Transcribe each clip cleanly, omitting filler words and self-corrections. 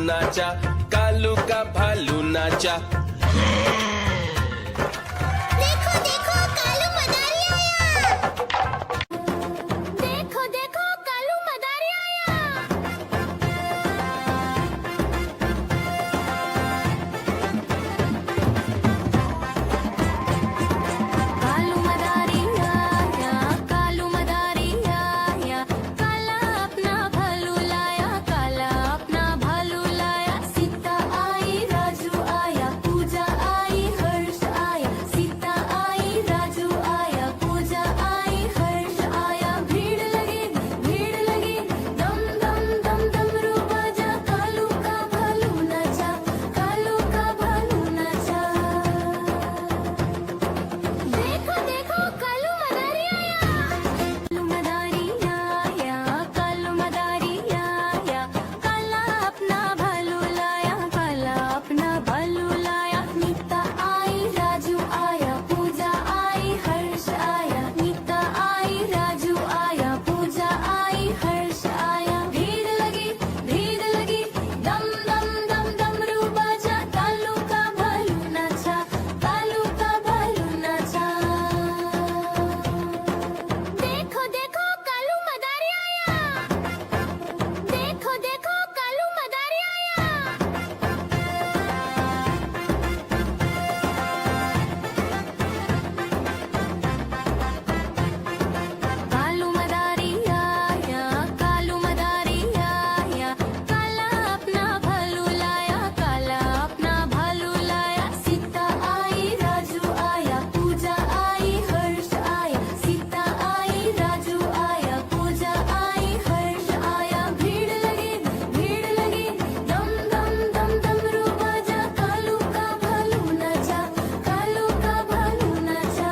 नाचा, कालू का भालू नाचा। देखो देखो कालू मदारी आया। देखो देखो कालू मदारी आया। कालू मदारी आया, कालू मदारी आया, काला अपना भालू लाया, काला अपना भालू लाया। सीता आई राजू आया, पूजा आई हर्ष आया, सीता आई राजू आया, पूजा आई हर्ष आया। भीड़ लगी दम दम दम डमरू बाजा, कालू का भालू नाचा, कालू का भालू नाचा। देखो देखो कालू मदारी आया। कालू मदारी आया, कालू मदारी आया, काला अपना भालू लाया, काला अपना भालू लाया। नीता आई राजू आया, पूजा आई हर्ष आया, नीता आई राजू आया, पूजा आई हर्ष आया। भीड़ लगी दम दम दम डमरू बाजा, कालू का भालू नाचा, कालू का भालू नाचा। देखो देखो कालू मदारी आया। देखो देखो कालू मदारी आया। कालू मदारी आया, कालू मदारी आया, काला अपना भालू लाया, काला अपना भालू लाया। सीता आई राजू आया, पूजा आई हर्ष आया, सीता आई राजू आया, पूजा आई हर्ष आया। भीड़ लगी दम दम दम डमरू बाजा, कालू का भालू नाचा, कालू का भालू नाचा।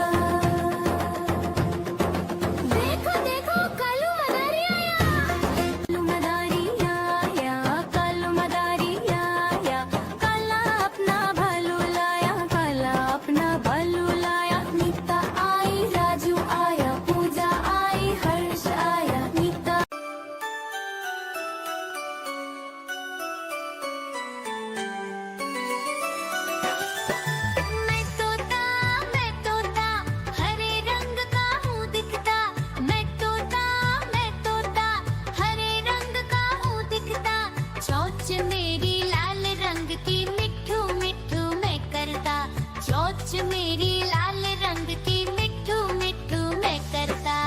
देखो देखो कालू मदारी आया। कालू मदारी आया, कालू मदारी आया, काला अपना भालू लाया, काला अपना भालू लाया। नीता आई राजू आया, पूजा आई हर्ष आया, नीता। मैं तोता हरे रंग का हूँ दिखता, मैं तोता हरे रंग का हूँ दिखता। चोंच मेरी लाल रंग की मिठू मिठू मैं करता, चोंच मेरी लाल रंग की मिठू मिठू मैं करता।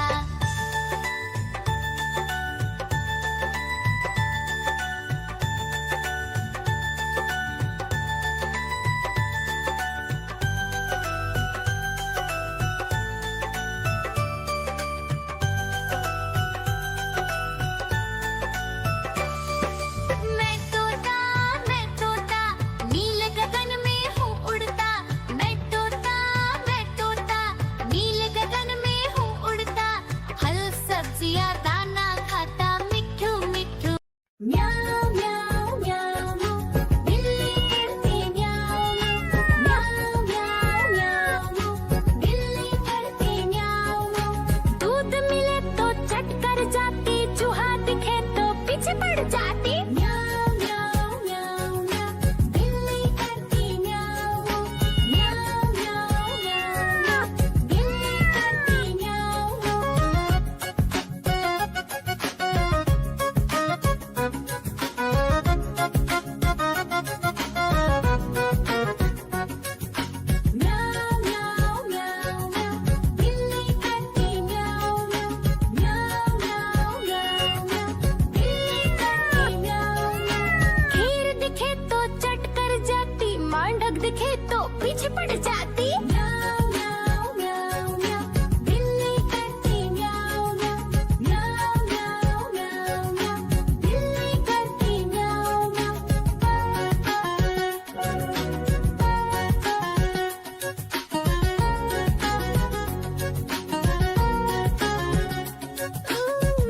मैं तोता नील गगन में हूँ उड़ता, मैं तोता नील गगन में हूँ उड़ता। फल सब्जियाँ दाना खाता, मिठू मिठू। म्याऊं म्याऊं म्याऊं, बिल्ली करती म्याऊं म्याऊं म्याऊं म्याऊं, बिल्ली करती म्याऊं। दूध मिले तो चट कर जाती, चूहा दिखे तो पीछे पड़ जाती। म्याऊं म्याऊं म्याऊं म्याऊं, बिल्ली करती म्याऊं म्याऊं म्याऊं म्याऊं, बिल्ली करती म्याऊं। म्याऊं म्याऊं म्याऊं म्याऊं, बिल्ली करती म्याऊं म्याऊं म्याऊं म्याऊं म्याऊं म्याऊं, बिल्ली करती म्याऊं म्याऊं। खीर दिखे तो चट कर जाती, मांडक दिखे तो पीछे पड़ जाती। म्याऊं म्याऊं म्याऊं म्याऊं, बिल्ली करती म्याऊं म्याऊं म्याऊं म्याऊं म्याऊं म्याऊं, बिल्ली करती म्याऊं म्याऊं।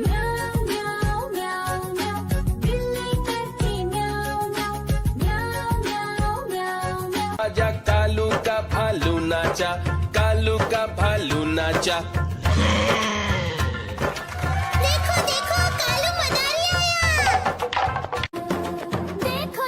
म्याऊं म्याऊं म्याऊं म्याऊं, बिल्ली करती म्याऊं म्याऊं म्याऊं म्याऊं म्याऊं म्याऊं। आजा कालू का भालू नाचा, कालू का भालू नाचा। देखो देखो कालू मदारी आया। देखो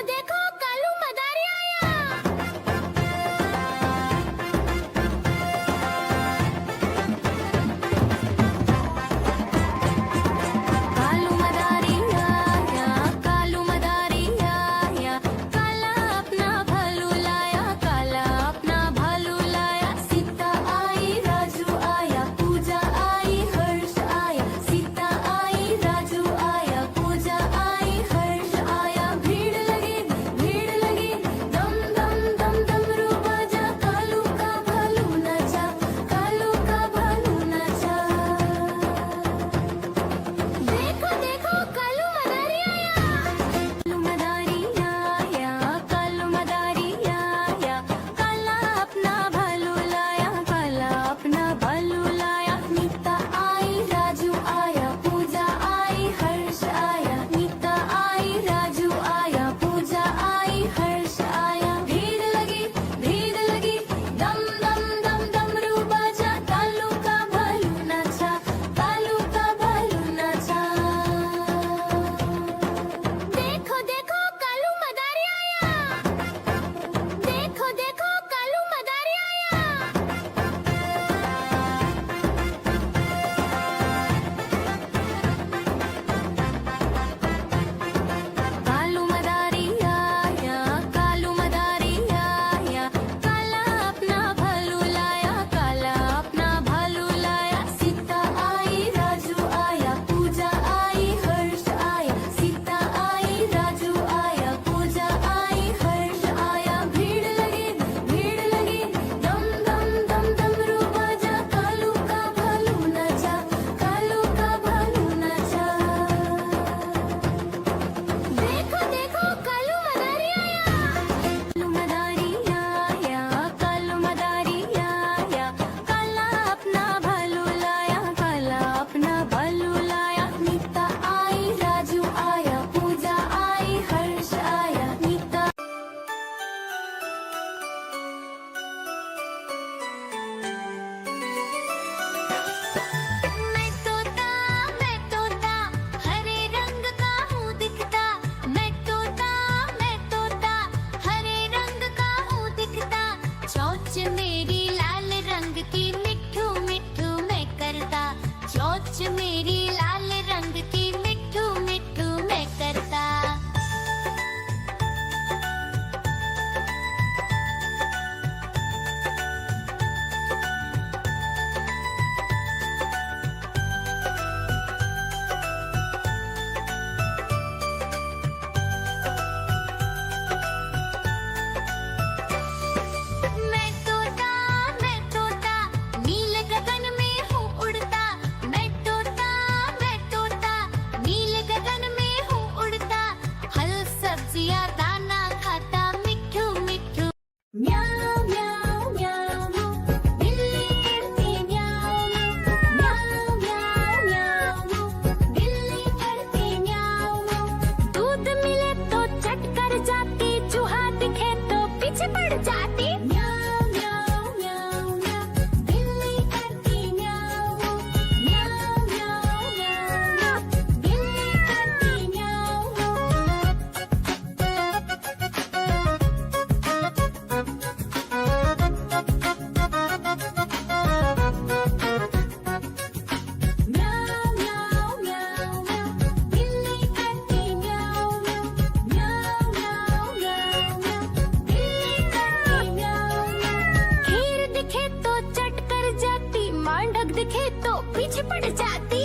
दिखे तो पीछे पड़ जाती